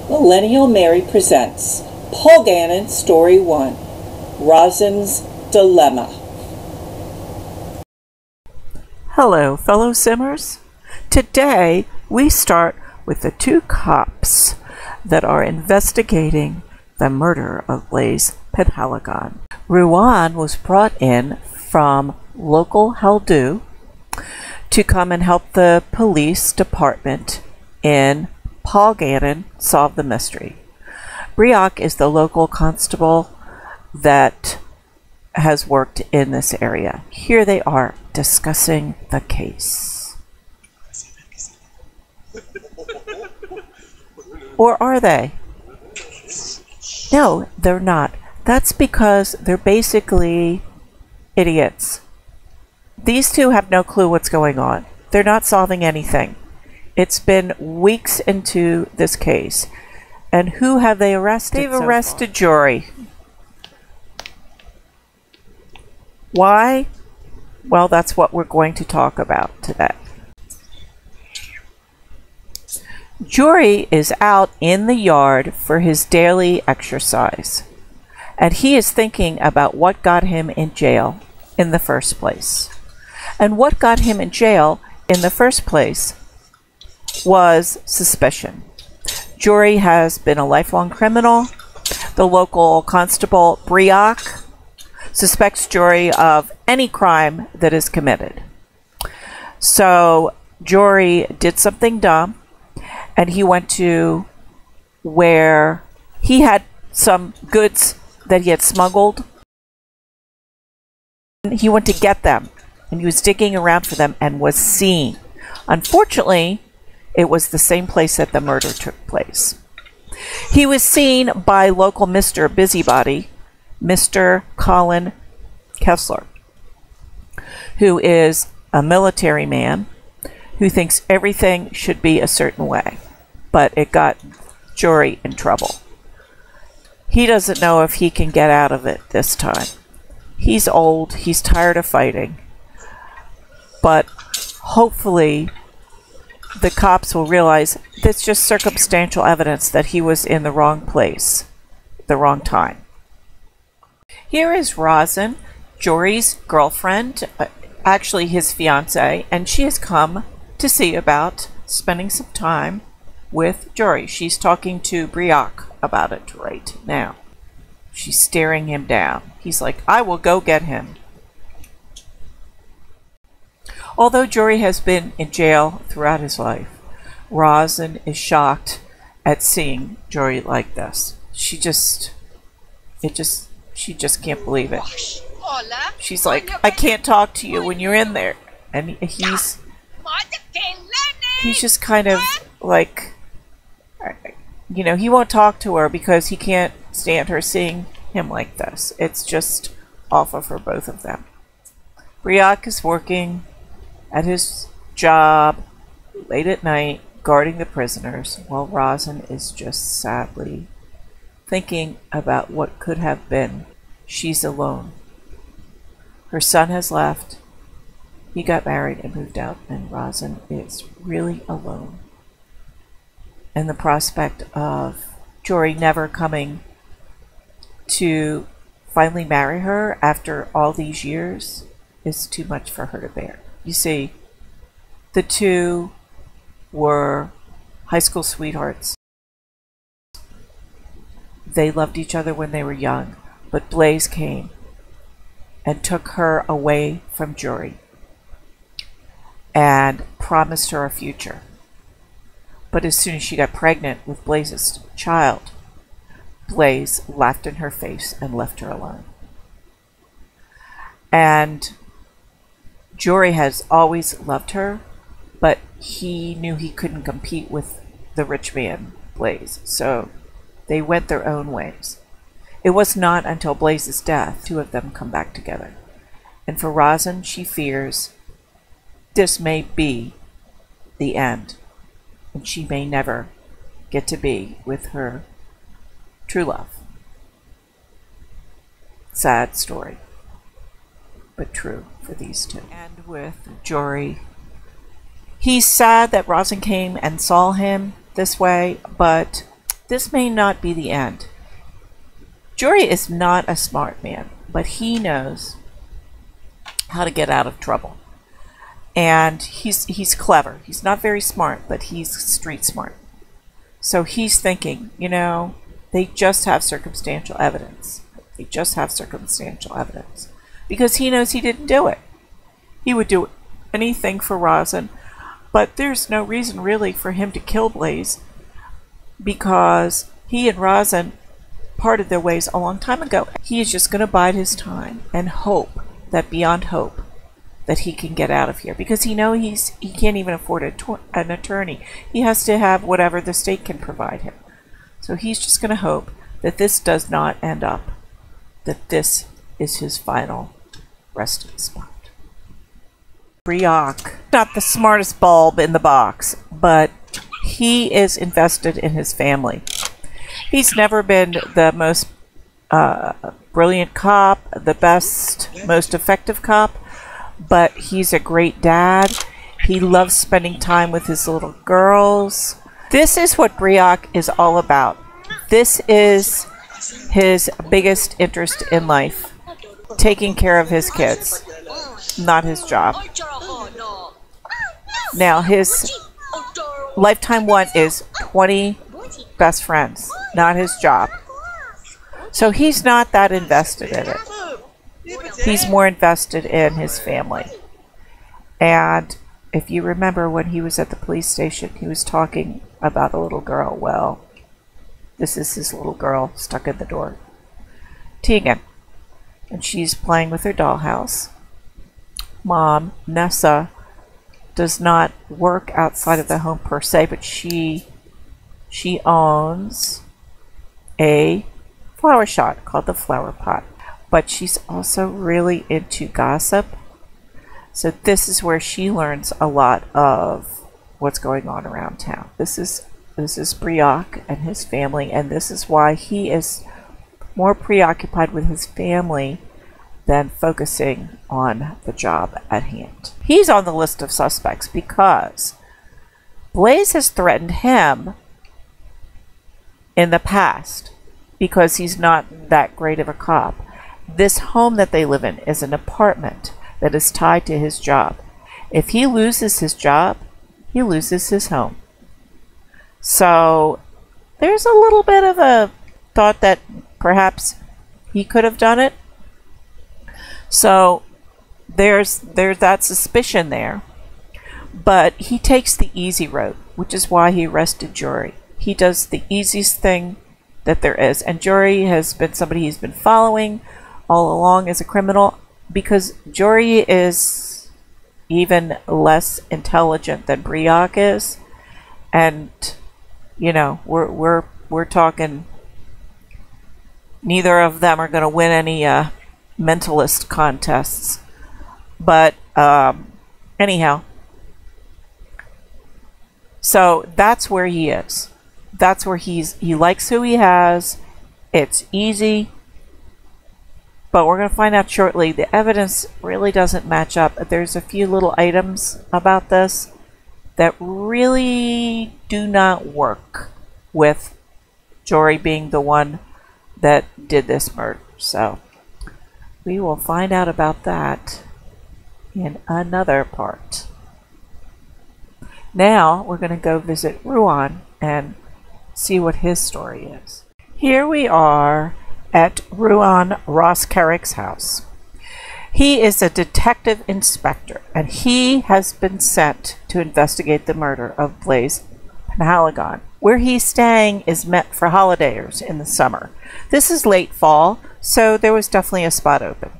Millennial-Mary presents Polgannon Story 1, Rozen's Dilemma. Hello, fellow simmers. Today we start with the two cops that are investigating the murder of Blaise Polgannon. Rozen was brought in from local Heldu to come and help the police department in Polgannon solve the mystery. Briak is the local constable that has worked in this area. Here they are discussing the case. Or are they? No, they're not. That's because they're basically idiots. These two have no clue what's going on. They're not solving anything. It's been weeks into this case. And who have they arrested? They've arrested Jory. Why? Well, that's what we're going to talk about today. Jory is out in the yard for his daily exercise. And he is thinking about what got him in jail in the first place. And what got him in jail in the first place was suspicion. Jory has been a lifelong criminal. The local constable, Briak, suspects Jory of any crime that is committed. So Jory did something dumb, and he went to where he had some goods that he had smuggled. He went to get them, and he was digging around for them and was seen. Unfortunately, it was the same place that the murder took place. He was seen by local Mr. Busybody, Mr. Colin Kessler, who is a military man who thinks everything should be a certain way, but it got Jory in trouble. He doesn't know if he can get out of it this time. He's old, he's tired of fighting, but hopefully the cops will realize that's just circumstantial evidence that he was in the wrong place, the wrong time. Here is Rozen, Jory's girlfriend, actually his fiancée, and she has come to see about spending some time with Jory. She's talking to Briak about it right now. She's staring him down. He's like, I will go get him. Although Jory has been in jail throughout his life, Rozen is shocked at seeing Jory like this. She just can't believe it. She's like, I can't talk to you when you're in there. And he's just kind of like, you know, he won't talk to her because he can't stand her seeing him like this. It's just awful for both of them. Briak is working at his job late at night, guarding the prisoners, while Rozen is just sadly thinking about what could have been. She's alone. Her son has left. He got married and moved out, and Rozen is really alone. And the prospect of Jory never coming to finally marry her after all these years is too much for her to bear. You see, the two were high school sweethearts. They loved each other when they were young, but Blaise came and took her away from Jory and promised her a future. But as soon as she got pregnant with Blaise's child, Blaise laughed in her face and left her alone. And Jory has always loved her, but he knew he couldn't compete with the rich man, Blaise, so they went their own ways. It was not until Blaise's death two of them come back together. And for Rozen, she fears this may be the end, and she may never get to be with her true love. Sad story, but true for these two. And with Jory, he's sad that Rozen came and saw him this way, but this may not be the end. Jory is not a smart man, but he knows how to get out of trouble. And he's clever. He's not very smart, but he's street smart. So he's thinking, you know, they just have circumstantial evidence. They just have circumstantial evidence. Because he knows he didn't do it. He would do anything for Rozen, but there's no reason really for him to kill Blaze, because he and Rozen parted their ways a long time ago. He is just going to bide his time and hope that beyond hope that he can get out of here, because he can't even afford an attorney. He has to have whatever the state can provide him. So he's just going to hope that this does not end up, that this is his final resting spot. Brioc, not the smartest bulb in the box, but he is invested in his family. He's never been the most brilliant cop, the best, most effective cop, but he's a great dad. He loves spending time with his little girls. This is what Brioc is all about. This is his biggest interest in life, taking care of his kids, not his job. Now, his lifetime want is 20 best friends, not his job. So he's not that invested in it. He's more invested in his family. And if you remember when he was at the police station, he was talking about a little girl. Well, this is his little girl stuck in the door, Tegan. And she's playing with her dollhouse. Mom, Nessa, does not work outside of the home per se, but she owns a flower shop called the Flower Pot. But she's also really into gossip. So this is where she learns a lot of what's going on around town. This is Brioc and his family, and this is why he is more preoccupied with his family than focusing on the job at hand. He's on the list of suspects because Blaze has threatened him in the past because he's not that great of a cop. This home that they live in is an apartment that is tied to his job. If he loses his job, he loses his home. So there's a little bit of a thought that perhaps he could have done it. So there's that suspicion there. But he takes the easy road, which is why he arrested Jory. He does the easiest thing that there is. And Jory has been somebody he's been following all along as a criminal, because Jory is even less intelligent than Brioc is. And, you know, we're talking, neither of them are going to win any mentalist contests. But anyhow, so that's where he is. That's where he likes who he has. It's easy. But we're going to find out shortly. The evidence really doesn't match up. There's a few little items about this that really do not work with Jory being the one that did this murder. So we will find out about that in another part. Now we're going to go visit Ruan and see what his story is. Here we are at Ruan Ross Carrick's house. He is a detective inspector, and he has been sent to investigate the murder of Blaze Polgannon. Where he's staying is meant for holidayers in the summer. This is late fall, so there was definitely a spot open.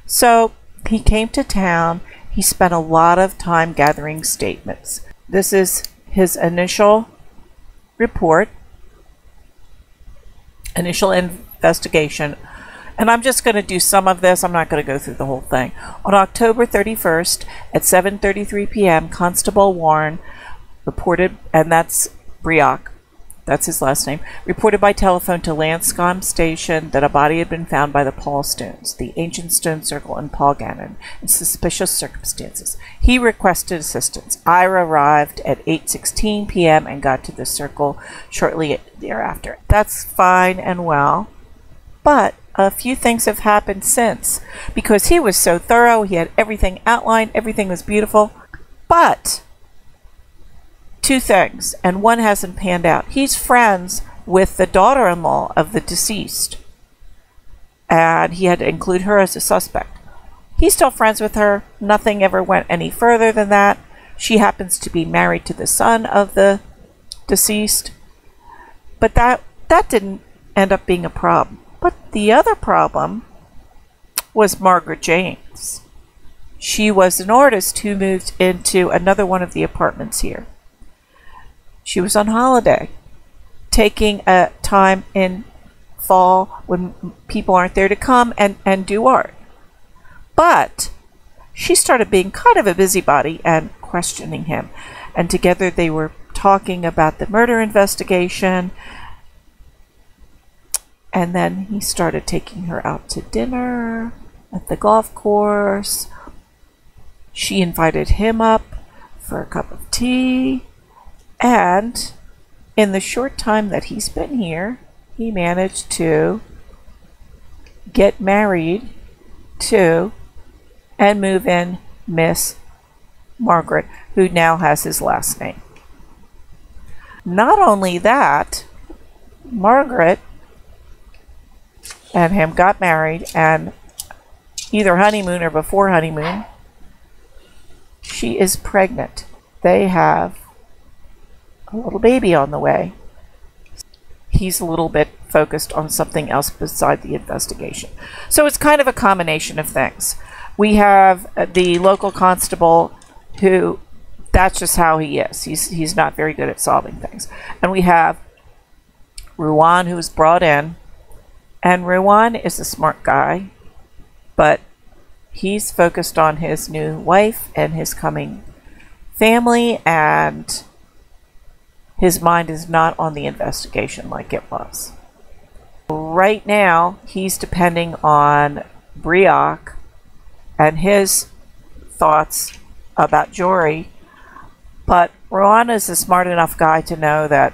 So he came to town. He spent a lot of time gathering statements. This is his initial report, initial investigation, and I'm just going to do some of this. I'm not going to go through the whole thing. On October 31st at 7:33 p.m., Constable Warren reported, and that's Brioc, that's his last name, reported by telephone to Lanscombe Station that a body had been found by the Paul Stones, the ancient stone circle in Polgannon, in suspicious circumstances. He requested assistance. I arrived at 8:16 p.m. and got to the circle shortly thereafter. That's fine and well, but a few things have happened since, because he was so thorough, he had everything outlined, everything was beautiful, but two things, and one hasn't panned out. He's friends with the daughter-in-law of the deceased, and he had to include her as a suspect. He's still friends with her. Nothing ever went any further than that. She happens to be married to the son of the deceased, but that didn't end up being a problem. But the other problem was Margaret James. She was an artist who moved into another one of the apartments here. She was on holiday, taking a time in fall when people aren't there to come and do art. But she started being kind of a busybody and questioning him. And together they were talking about the murder investigation. And then he started taking her out to dinner at the golf course. She invited him up for a cup of tea. And in the short time that he's been here, he managed to get married to and move in Miss Margaret, who now has his last name. Not only that, Margaret and him got married, and either honeymoon or before honeymoon, she is pregnant. They have a little baby on the way. He's a little bit focused on something else beside the investigation. So it's kind of a combination of things. We have the local constable who, that's just how he is. He's not very good at solving things. And we have Rozen, who was brought in. And Rozen is a smart guy, but he's focused on his new wife and his coming family, and his mind is not on the investigation like it was. Right now, he's depending on Brioc and his thoughts about Jory, but Rozen is a smart enough guy to know that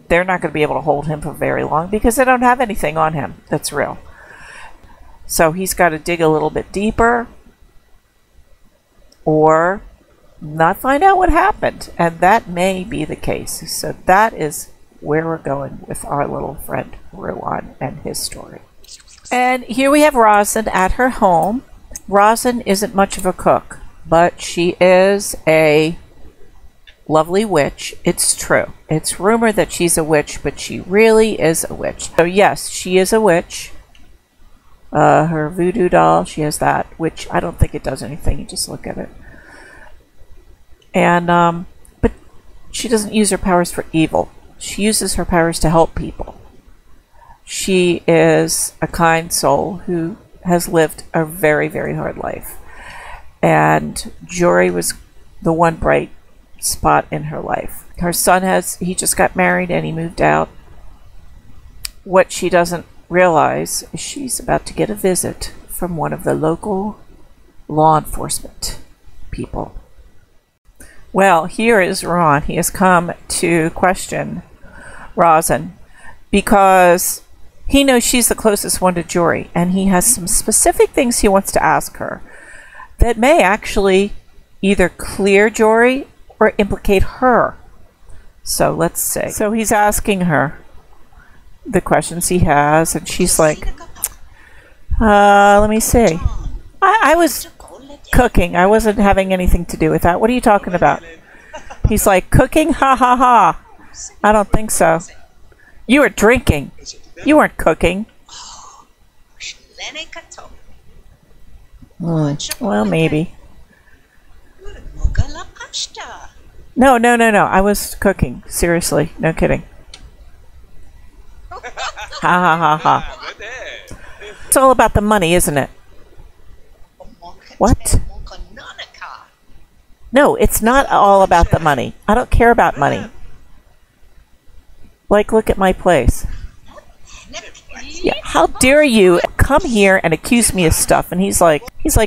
they're not going to be able to hold him for very long because they don't have anything on him that's real. So he's got to dig a little bit deeper or not find out what happened, and that may be the case. So that is where we're going with our little friend Rozen and his story. And here we have Rozen at her home. Rozen isn't much of a cook, but she is a lovely witch. It's true. It's rumored that she's a witch, but she really is a witch. So yes, she is a witch. Her voodoo doll, she has that, which I don't think it does anything. You just look at it. And but she doesn't use her powers for evil. She uses her powers to help people. She is a kind soul who has lived a very, very hard life. And Jory was the one bright spot in her life. Her son he just got married and he moved out. What she doesn't realize is she's about to get a visit from one of the local law enforcement people. Well, here is Ron. He has come to question Rozen because he knows she's the closest one to Jory, and he has some specific things he wants to ask her that may actually either clear Jory or implicate her. So let's see. So he's asking her the questions he has, and she's like, let me see. I was cooking. I wasn't having anything to do with that. What are you talking about? He's like, cooking? Ha ha ha. I don't think so. You were drinking. You weren't cooking. Well, maybe. No. I was cooking. Seriously. No kidding. Ha ha ha ha. It's all about the money, isn't it? What? No, it's not all about the money. I don't care about money. Like, look at my place. Yeah, how dare you come here and accuse me of stuff? And he's like,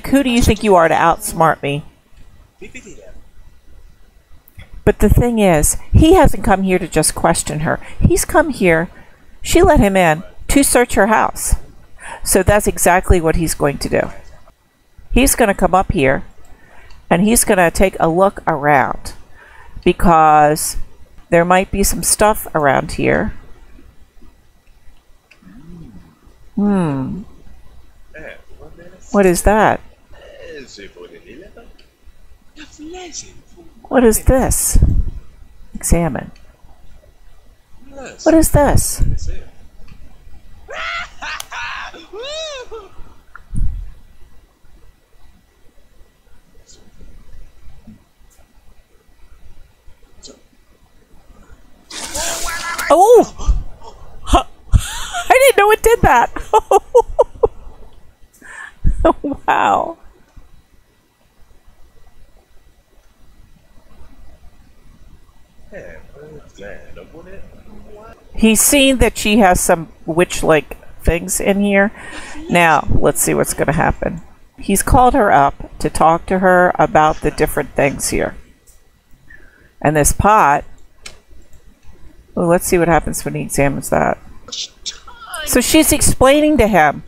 who do you think you are to outsmart me? But the thing is, he hasn't come here to just question her. He's come here, she let him in, to search her house. So that's exactly what he's going to do. He's going to come up here, and he's going to take a look around, because there might be some stuff around here. What is that? What is this? Examine. What is this? Oh! I didn't know it did that. Wow. He's seen that she has some witch-like things in here. Now, let's see what's going to happen. He's called her up to talk to her about the different things here. And this pot, well, let's see what happens when he examines that. So she's explaining to him.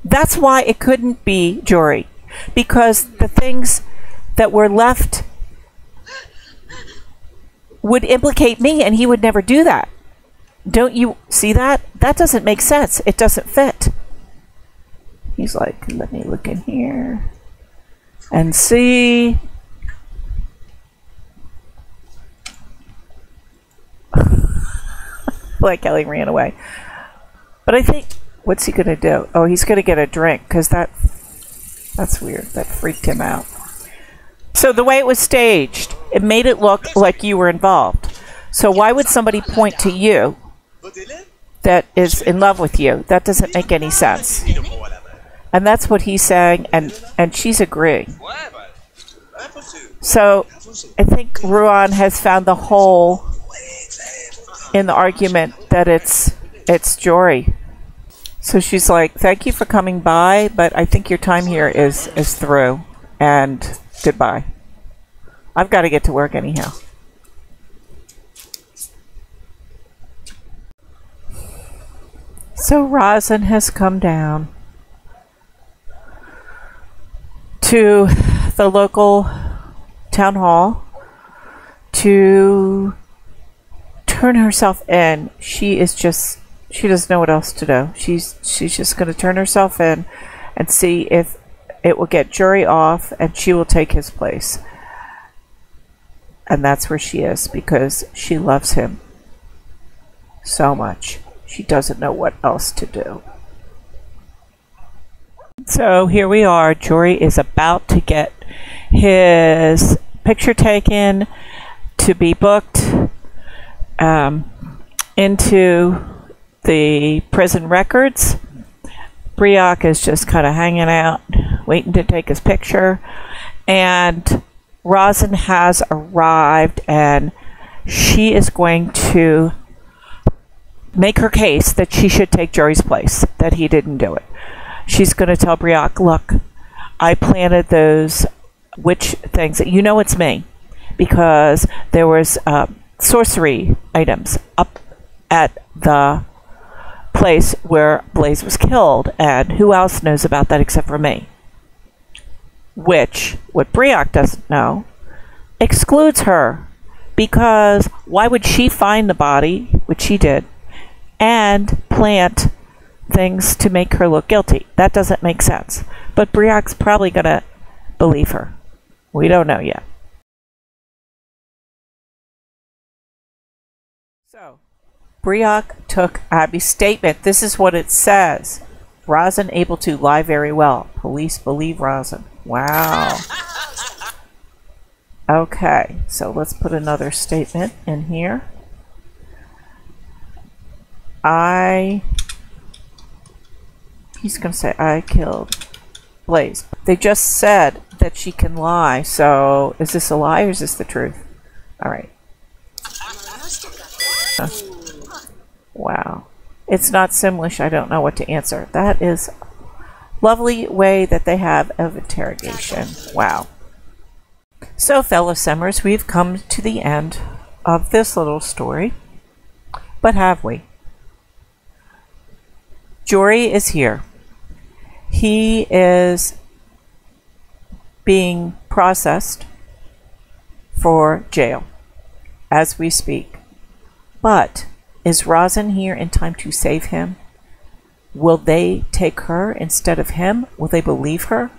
That's why it couldn't be Jory. Because the things that were left would implicate me, and he would never do that. Don't you see that? That doesn't make sense. It doesn't fit. He's like, let me look in here and see. Like Kelly ran away. But I think, what's he going to do? Oh, he's going to get a drink, because that's weird. That freaked him out. So the way it was staged, it made it look like you were involved. So why would somebody point to you that is in love with you? That doesn't make any sense. And that's what he's saying, and she's agreeing. So I think Ruan has found the hole in the argument that it's Jory. So she's like, thank you for coming by, but I think your time here is through, and goodbye. I've got to get to work anyhow. So Rozen has come down to the local town hall to turn herself in. She doesn't know what else to do. She's just going to turn herself in and see if it will get Jory off, and she will take his place. And that's where she is, because she loves him so much. She doesn't know what else to do. So here we are. Jory is about to get his picture taken to be booked into the prison records. Briac is just kind of hanging out, waiting to take his picture. And Rozen has arrived, and she is going to make her case that she should take Jory's place, that he didn't do it. She's going to tell Briac, look, I planted those witch things. You know it's me, because there was sorcery items up at the place where Blaze was killed, and who else knows about that except for me? Which, what Briac doesn't know, excludes her, because why would she find the body, which she did, and plant things to make her look guilty? That doesn't make sense. But Briac's probably going to believe her. We don't know yet. So, Briac took Abby's statement. This is what it says. Rozen able to lie very well. Police believe Rozen. Wow. Okay, so let's put another statement in here. He's going to say, I killed Blaze. They just said that she can lie, so is this a lie or is this the truth? All right. Wow. It's not Simlish. I don't know what to answer. That is lovely way that they have of interrogation. Wow. So, fellow Simmers, we've come to the end of this little story. But have we? Jory is here. He is being processed for jail as we speak. But is Rozen here in time to save him? Will they take her instead of him? Will they believe her?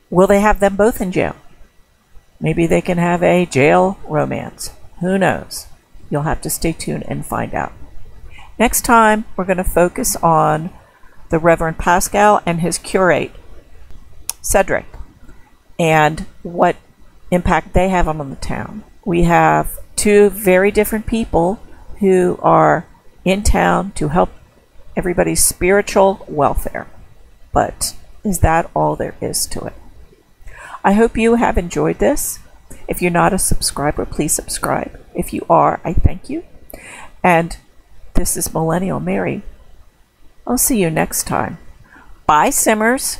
Will they have them both in jail? Maybe they can have a jail romance. Who knows? You'll have to stay tuned and find out. Next time, we're going to focus on the Reverend Pascal and his curate, Cedric, and what impact they have on the town. We have two very different people who are in town to help everybody's spiritual welfare. But is that all there is to it? I hope you have enjoyed this. If you're not a subscriber, please subscribe. If you are, I thank you. And this is Millennial-Mary. I'll see you next time. Bye, Simmers.